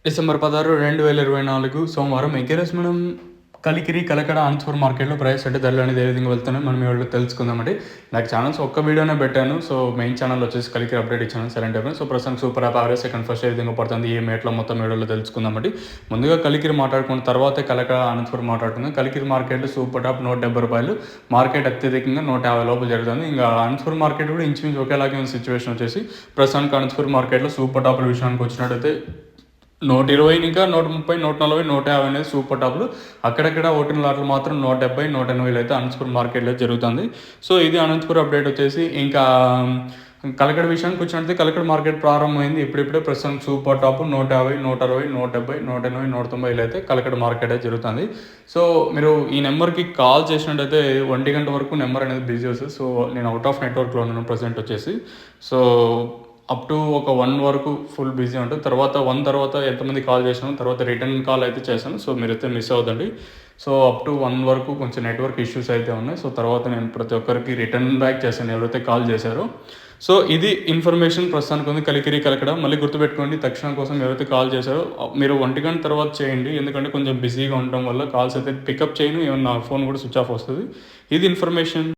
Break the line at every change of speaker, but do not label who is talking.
December 16, 2024 సోమవారం ఎగ్గరేస్ మనం కలికిరి కలకడ ఆన్స్పూర్ మార్కెట్లో ప్రైస్ అంటే ధరలు అనేది ఏ విధంగా వెళ్తున్నాయి మనం ఇవాళ తెలుసుకుందామండి. నాకు ఛానల్స్ ఒక్క వీడియోనే పెట్టాను. సో మెయిన్ ఛానల్ వచ్చేసి కలికిరి అప్డేట్ ఇచ్చాను సైలెంట్ అయిపోయింది. సో ప్రస్తుతం super app RS second first ఏ విధంగా పడుతుంది ఏ మేట్లో మొత్తం వీడియోలో తెలుసుకుందామండి. ముందుగా కలికిరి మాట్లాడుకున్న తర్వాతే కలకడ ఆన్స్పూర్ మాట్లాడుకుందాం. కలికిరి మార్కెట్లో సూపర్ టాప్ ₹170, మార్కెట్ అత్యధికంగా 150 లోపు జరుగుతుంది. ఇంకా ఆన్స్పూర్ మార్కెట్ కూడా ఇంచుమించు ఒకేలాగే ఉన్న సిచ్యువేషన్ వచ్చేసి ప్రస్తుతానికి ఆన్స్పూర్ మార్కెట్లో సూపర్ టాప్ల విషయానికి వచ్చినట్టయితే 120, ఇంకా 130, 140, 150 అనేది సూపర్ టాప్లు. అక్కడక్కడ ఓటింగ్ లాట్లు మాత్రం 170, 180 అయితే అనంతపురం మార్కెట్లో జరుగుతుంది. సో ఇది అనంతపురం అప్డేట్ వచ్చేసి. ఇంకా కలకడ విషయానికి వచ్చినట్లయితే కలకడ మార్కెట్ ప్రారంభమైంది. ఇప్పుడిప్పుడే ప్రస్తుతం సూపర్ టాప్ 150, 160, 170, 180, 190 అయితే కలకడ మార్కెట్ అయితే జరుగుతుంది. సో మీరు ఈ నెంబర్కి కాల్ చేసినట్టయితే 1 గంట వరకు నెంబర్ అనేది బిజీ వస్తుంది. సో నేను అవుట్ ఆఫ్ నెట్వర్క్లో ఉన్నాను ప్రజెంట్ వచ్చేసి. సో అప్ టు ఒక 1 వరకు ఫుల్ బిజీ ఉంటుంది. తర్వాత 1 తర్వాత ఎంతమంది కాల్ చేసినాను, తర్వాత రిటర్న్ కాల్ అయితే చేశాను. సో మీరైతే మిస్ అవ్వదండి. సో అప్ టు 1 వరకు కొంచెం నెట్వర్క్ ఇష్యూస్ అయితే ఉన్నాయి. సో తర్వాత నేను ప్రతి ఒక్కరికి రిటర్న్ బ్యాక్ చేశాను ఎవరైతే కాల్ చేశారో. సో ఇది ఇన్ఫర్మేషన్ ప్రస్తుతానికి ఉంది కలికిరి కలకడ. మళ్ళీ గుర్తుపెట్టుకోండి, తక్షణం కోసం ఎవరైతే కాల్ చేశారో మీరు 1 గంట తర్వాత చేయండి. ఎందుకంటే కొంచెం బిజీగా ఉండటం వల్ల కాల్స్ అయితే పికప్ చేయను, ఏమన్నా ఫోన్ కూడా స్విచ్ ఆఫ్ వస్తుంది. ఇది ఇన్ఫర్మేషన్.